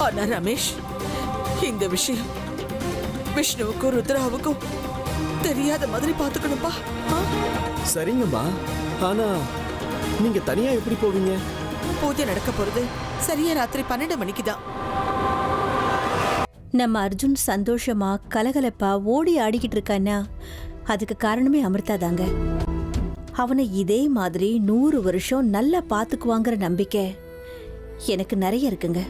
ஆனா ரமேஷ், இந்த விஷயம் விஷ்ணுவுக்கும் ருத்ராவுக்கும் தெரியாத மாதிரி பாத்துக்கணும்பா. சரிங்கம்மா, ஆனா நீங்க தனியா எப்படி போவீங்க? பூஜை நடக்க போறது சரியா ராத்திரி 12 மணிக்கு தான். நம்ம அர்ஜுன் சந்தோஷமா கலகலப்பா ஓடி ஆடிக்கிட்டு இருக்கான்னா அதுக்கு காரணமே அமிர்தா தாங்க. அவனை இதே மாதிரி 100 வருஷம் நல்லா பாத்துக்குவாங்கிற நம்பிக்கை எனக்கு நிறைய இருக்குங்க.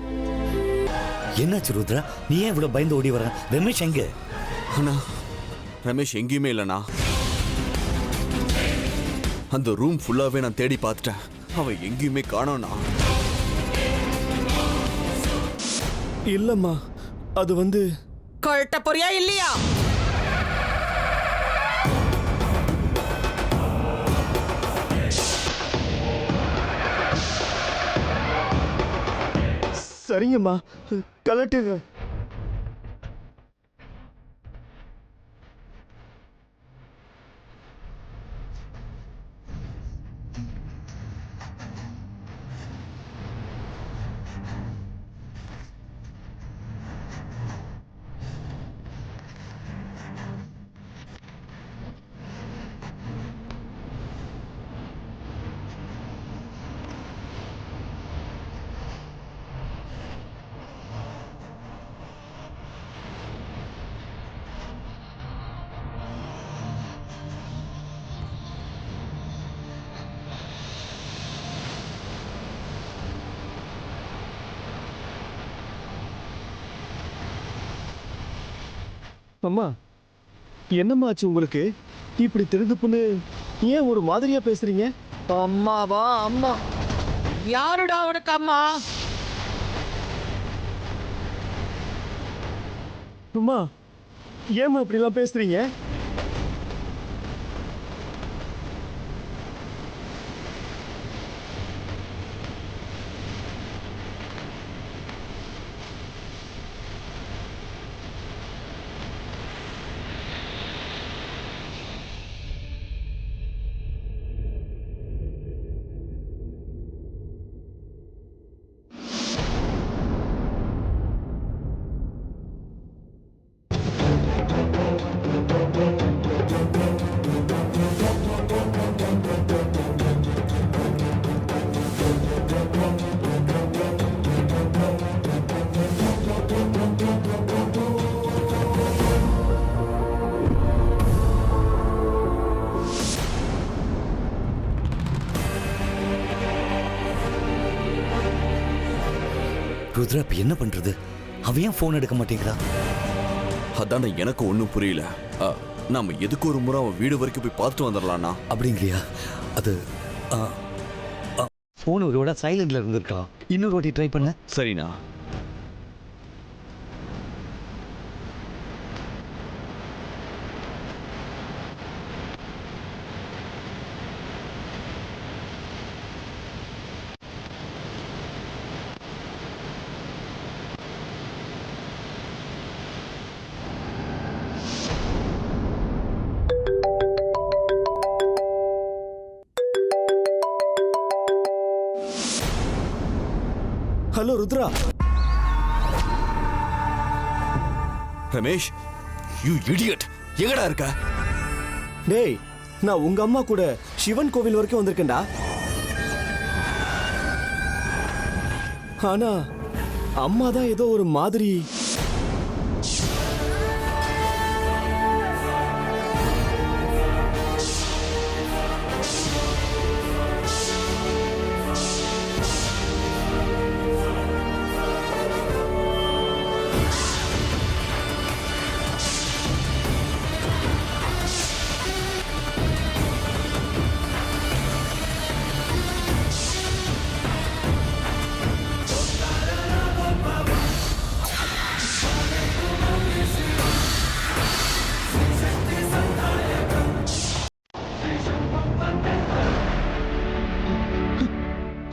என்னாச்சு ருத்ரா, நீ ஏன் இவ்வளவு பயந்து ஓடி வர? ரமேஷ் எங்க? அண்ணா, ரமேஷ் எங்கேயுமே இல்லைண்ணா. அந்த ரூம் ஃபுல்லாவே நான் தேடி பார்த்துட்டேன். அவன் எங்கேயுமே காணோண்ணா. இல்லம்மா, அது வந்து கழட்ட போறியா இல்லையா? சரிங்கம்மா, கலட்டுங்க. அம்மா, என்னம்மா ஆச்சு உங்களுக்கு? இப்படி திருதுப்புன்னு ஏன் ஒரு மாதிரியா பேசுறீங்க? அம்மாவா? அம்மா யாருடா உனக்கு அம்மா? அம்மா, ஏம்மா இப்படிலாம் பேசுறீங்க? ருத்ரா, இப்ப என்ன பண்றது? அவன் ஏன் போன் எடுக்க மாட்டேங்கிறா? அதான எனக்கு ஒன்றும் புரியல. நாம எதுக்கு ஒரு முறை அவன் வீடு வரைக்கும் போய் பார்த்துட்டு வந்துடலாம்னா? அப்படிங்கிறியா? அது போன் ஒரு விட சைலண்ட்ல இருந்திருக்கலாம். இன்னொரு வாட்டி ட்ரை பண்ண. சரிண்ணா. Hello Rudra. Ramesh, you idiot, எங்கடா இருக்க? டேய், நான் உங்க அம்மா கூட சிவன் கோவில் வரைக்கும் வந்திருக்கேன்டா. ஆனா அம்மா தான் ஏதோ ஒரு மாதிரி.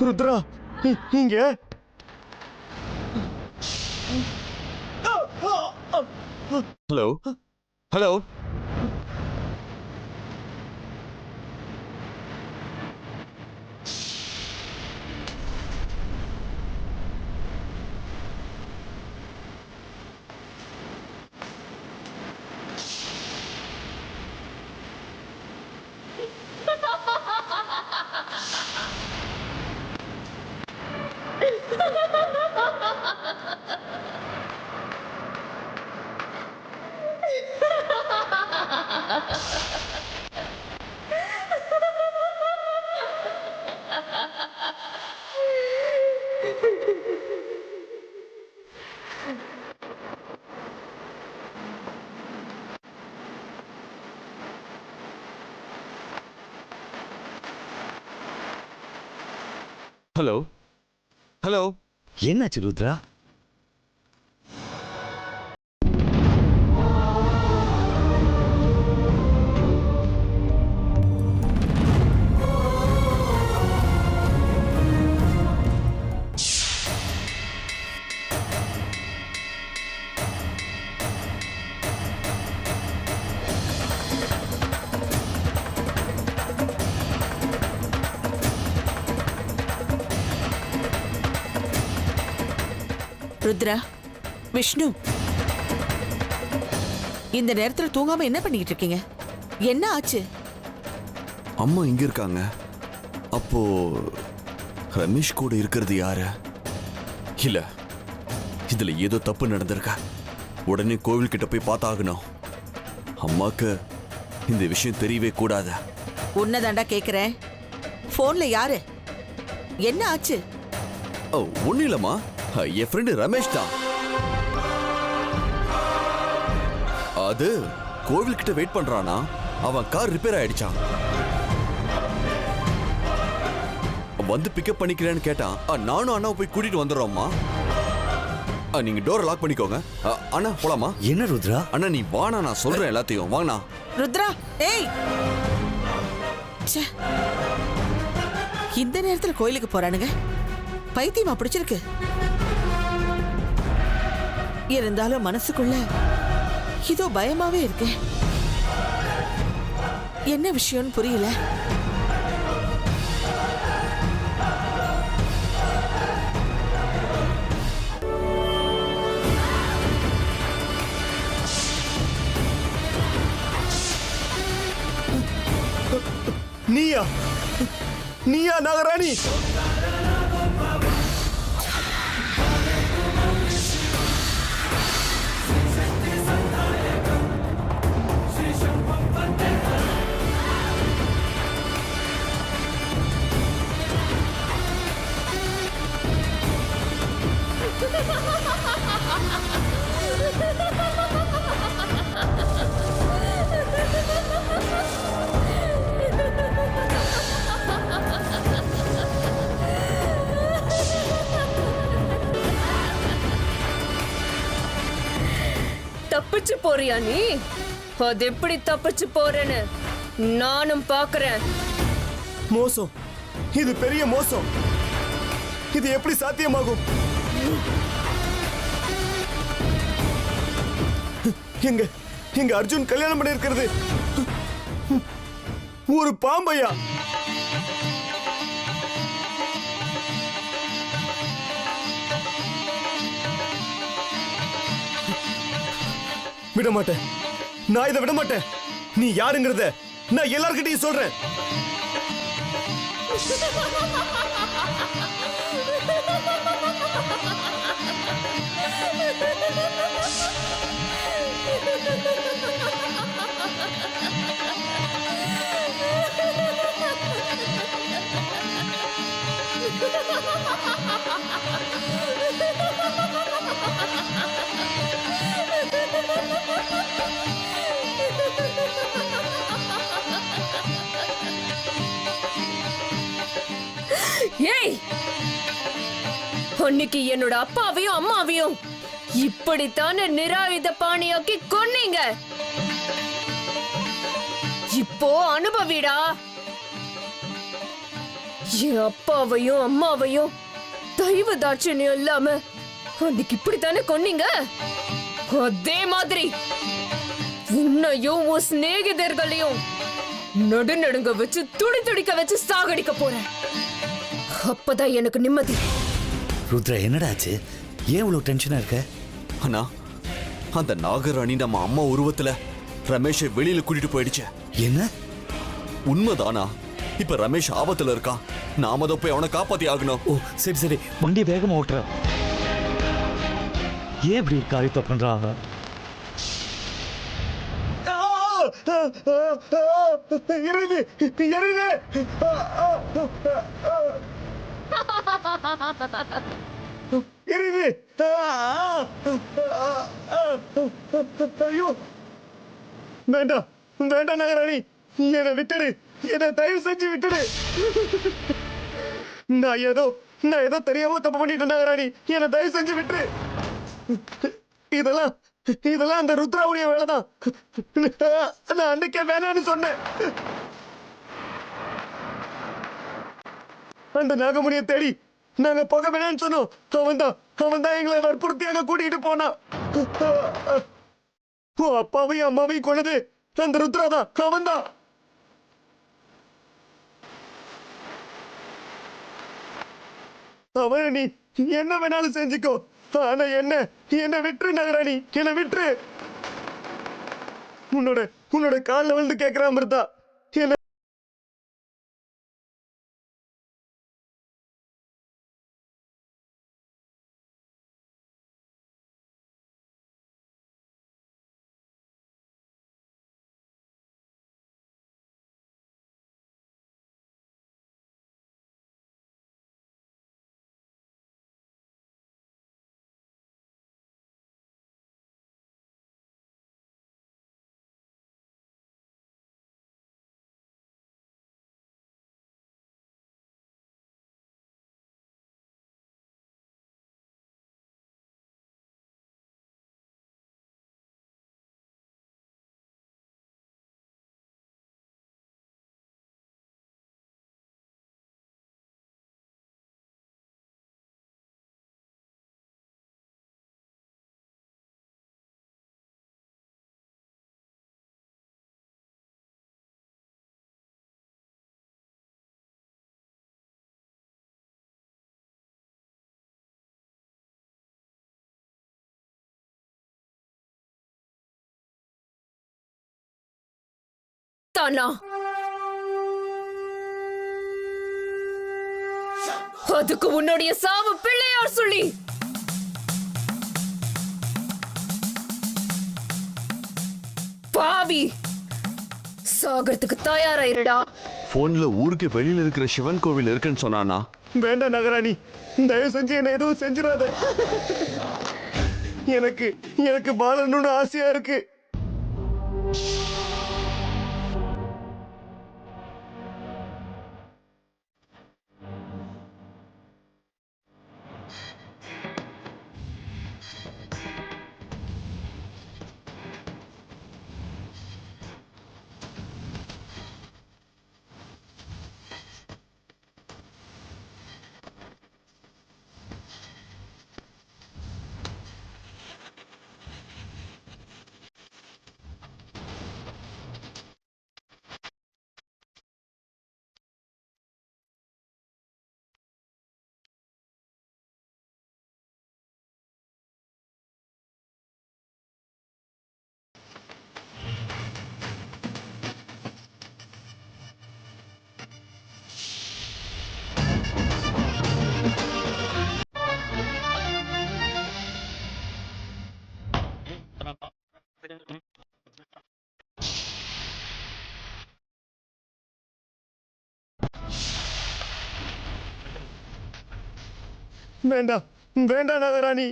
ருத்ரா, இங்க ஹலோ ஹலோ. Hello hello. என்னாச்சு ருத்ரா? ருத்ரா, விஷ்ணு, இந்த நேரத்துல தூங்காம என்ன பண்ணிக்கிட்டு இருக்கீங்க? என்ன ஆச்சு? அம்மா இங்க இருக்காங்க. அப்போ ரமேஷ் கூட இருக்கிறது யாரு? இல்ல, இதுல ஏதோ தப்பு நடந்திருக்கா. உடனே கோவில் கிட்ட போய் பார்த்தாகணும். அம்மாக்கு இந்த விஷயம் தெரியவே கூடாது. உன்னதாண்டா கேக்குறேன். போன்ல யாரு? என்ன ஆச்சு? ஒன்னும் இல்லம்மா, என் ஃப்ரெண்டு ரமேஷ் தான். அது கோவில் கிட்ட வெயிட் பண்றானா, அவன் கார் ரிப்பேர் ஆயிடுச்சான். வந்து பிக்கப் பண்ணிக்கிறேன்னு கேட்டான். நானும் அண்ணா போய் கூட்டிட்டு வந்துடுறோம்மா. நீங்க டோரை லாக் பண்ணிக்கோங்க. அண்ணா போலாமா? என்ன ருத்ரா? அண்ணா நீ வாண்ணா, நான் சொல்றேன் எல்லாத்தையும். வாங்கண்ணா. ருத்ரா, ஏய், ச்சே, இந்த நேரத்துல கோயிலுக்கு போறானுங்க. பைத்தியமா பிடிச்சிருக்கு. இருந்தாலும் மனசுக்குள்ள இதோ பயமாவே இருக்கு. என்ன விஷயம்னு புரியல. நீயா நீயா நாகராணி? தப்பிச்சு போறியா நீ? அது எப்படி தப்பிச்சு போறேன்னு நானும் பாக்குறேன். மோசம், இது பெரிய மோசம். இது எப்படி சாத்தியமாகும்? எங்க எங்க அர்ஜுன் கல்யாணம் பண்ணி இருக்கிறது ஒரு பாம்பையா? விட மாட்டேன், நான் இதை விட மாட்டேன். நீ யாருங்கிறத நான் எல்லார்கிட்டையும் சொல்றேன். ஏய், அன்னைக்கு என்னோட அப்பாவையும் அம்மாவையும் இப்படித்தானே நிராயுத பாணியாக்கி கொன்னீங்க. இப்போ அனுபவிடா. என் அப்பாவையும் அம்மாவையும் தெய்வ தாட்சணியம் இல்லாம அன்னைக்கு இப்படித்தானே கொன்னீங்க. அதே மாதிரி உன்னையும் உன் சிநேகிதர்களையும் நடுநடுங்க வச்சு துடி துடிக்க வச்சு சாகடிக்க போறேன். அப்பதான் எனக்கு நிம்மதி. ருத்ரா என்னடாச்சு? ஏன் இவ்வளவு டென்ஷனா இருக்க? அண்ணா, அந்த நாகராணி நம்ம அம்மா உருவத்துல ரமேஷை வெளியில கூட்டிட்டு போயிடுச்சு. என்ன? உண்மைதானா? இப்ப ரமேஷ் ஆபத்துல இருக்கான். நாம தான் போய் அவனை காப்பாத்தி ஆகணும். ஓ சரி சரி, வண்டியை வேகமா ஓட்டுற. ஏன் இப்படி காரியத்தை பண்றாங்க? இறங்கு, இறங்கு. எரியுது. ஐயோ வேண்டாம் வேண்டாம் நாகராணி, என்னை விட்டுடு, என்னை தயவு செஞ்சு விட்டுடு. நான் ஏதோ தெரியாம தப்பு பண்ணிட்டேன் நாகராணி, என்னை தயவு செஞ்சு விட்டுரு. இதெல்லாம் அந்த ருத்ராவுடைய வேலைதான். நான் அன்னைக்கே வேணான்னு சொன்னேன். அந்த நாகமுனியை தேடி நாங்க போக வேணாம்னு சொன்னோம். அவன் தான் எங்களை வற்புறுத்தியாக கூட்டிட்டு போனான். அப்பாவையும் அம்மாவையும் கொண்டது அந்த ருத்ரா தான், அவன் தான். அவன் நீ என்ன வேணாலும் செஞ்சுக்கோ, ஆனா என்ன விட்டுரு நாகராணி, என்ன விட்டுரு. உன்னோட காலில் வந்து கேட்கிறான் அமிர்தா, என்ன தானா? அதுக்கு உன்னுடைய சாவு பிள்ளையார் சொல்லி. பாவி, சாகறதுக்கு தயாராயிருடா. போன்ல ஊருக்கு வெளியில இருக்கிற சிவன் கோவில் இருக்குன்னு சொன்னானா? வேண்டாம் நாகராணி, தயவு செஞ்சு என்ன எதுவும் செஞ்சிடாத. எனக்கு வாழணும்னு ஆசையா இருக்கு. வேண்டாம் வேண்டாம் நாகராணி,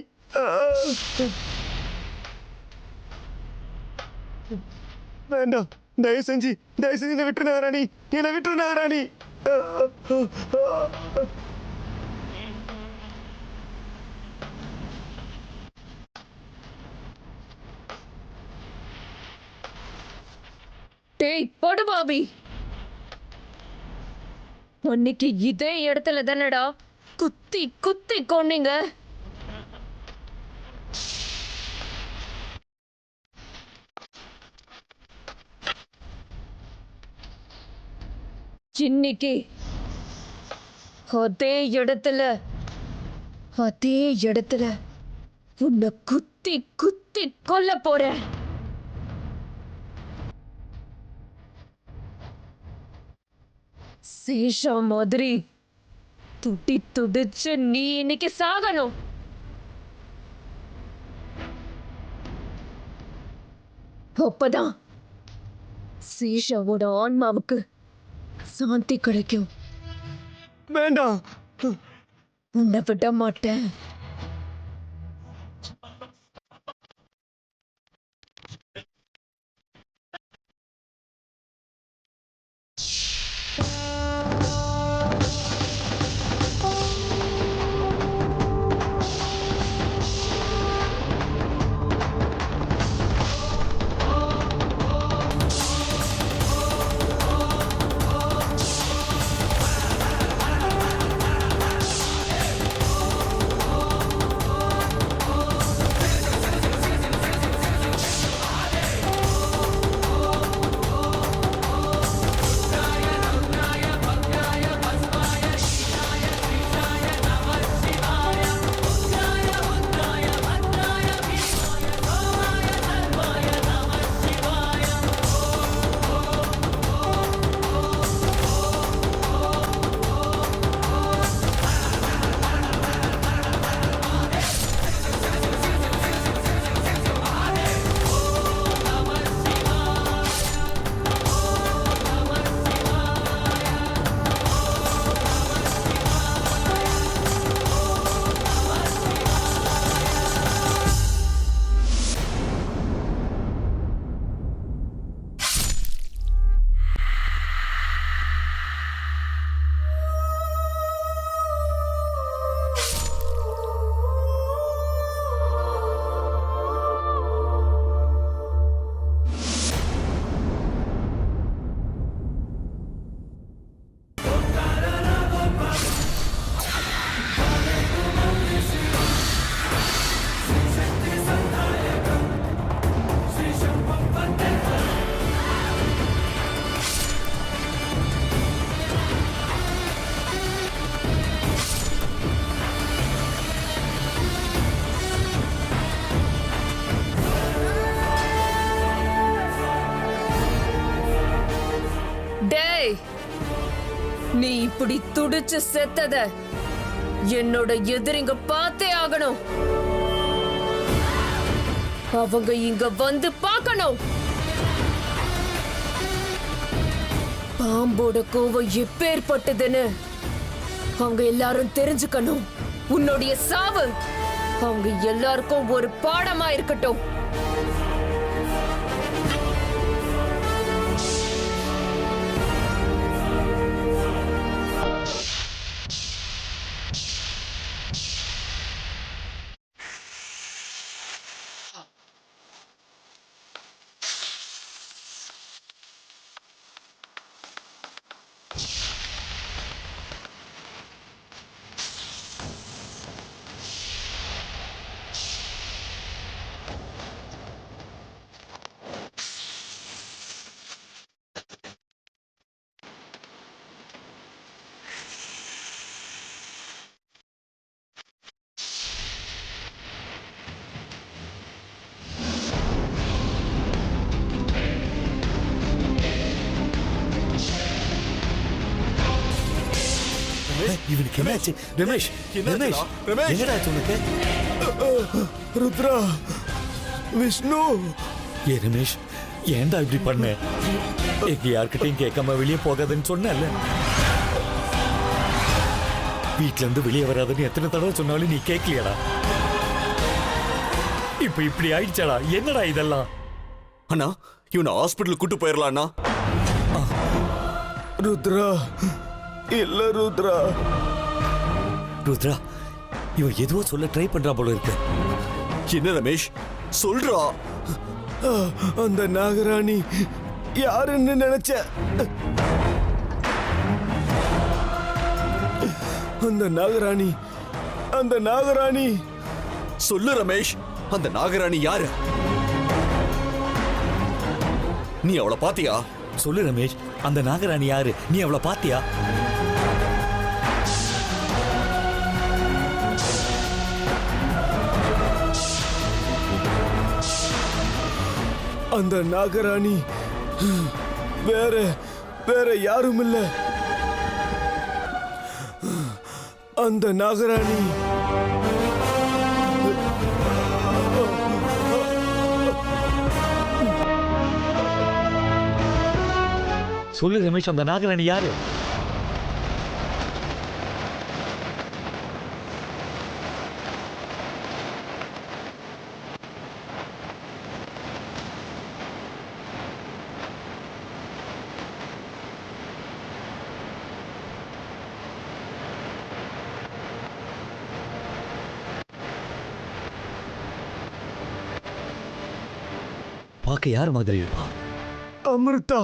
வேண்டாம். தயவு செஞ்சு என்னை விட்டுரு நாகராணி, என்னை விட்டுரு நாகராணி. டேய் படுபாவி, அன்னைக்கு இதே இடத்துல தானடா குத்தி குத்தி கொன்னீங்க. இன்னைக்கு அதே இடத்துல உன்னை குத்தி குத்தி கொல்ல போறேன். சேஷா மாதிரி துடிச்சு நீ இன்னைக்கு சாகணும். அப்பதான் சேஷாவோட ஆன்மாவுக்கு சாந்தி கிடைக்கும். வேண்டாம் உன்னை விட மாட்டேன். டேய், நீ இப்படி துடிச்சு செத்தத என்னோட எதிரிங்க பார்த்தே ஆகணும். அவங்க இங்க வந்து பார்க்கணும். பாம்போட கோவம் எப்பேற்பட்டதுன்னு அவங்க எல்லாரும் தெரிஞ்சுக்கணும். உன்னுடைய சாவு அவங்க எல்லாருக்கும் ஒரு பாடமா இருக்கட்டும். இவனுக்கு என்னாச்சு? ரமேஷ், ரமேஷ், ரமேஷ். என்னடா ஆச்சு உனக்கு? ருத்ரா, விஷ்ணு. ஏ ரமேஷ், ஏன்டா இப்படி பண்ண? எங்க யார்கிட்டயும் கேட்காம வெளியே போகாதுன்னு சொன்னல. வீட்ல இருந்து வெளியே வராதுன்னு எத்தனை தடவை சொன்னாலும் நீ கேட்கலையடா. இப்ப இப்படி ஆயிடுச்சாடா? என்னடா இதெல்லாம்? அண்ணா, இவனை ஹாஸ்பிட்டல் கூட்டு போயிடலாம் அண்ணா. ருத்ரா, இல்ல ருத்ரா. ருத்ரா, இவன் எதுவோ சொல்ல ட்ரை பண்றா போல இருக்கு. என்ன ரமேஷ், சொல்றா. அந்த நாகராணி யாருன்னு நினைச்ச? அந்த நாகராணி, அந்த நாகராணி. சொல்லு ரமேஷ், அந்த நாகராணி யாரு? நீ அவளை பாத்தியா? சொல்லு ரமேஷ், அந்த நாகராணி யாரு? நீ அவளை பாத்தியா? அந்த நாகராணி வேற வேற யாரும் இல்ல. அந்த நாகராணி சொல்லு ரமேஷ், அந்த நாகராணி யாரு? பார்க்க யார் மாதிரி இருப்பா? அமிர்தா.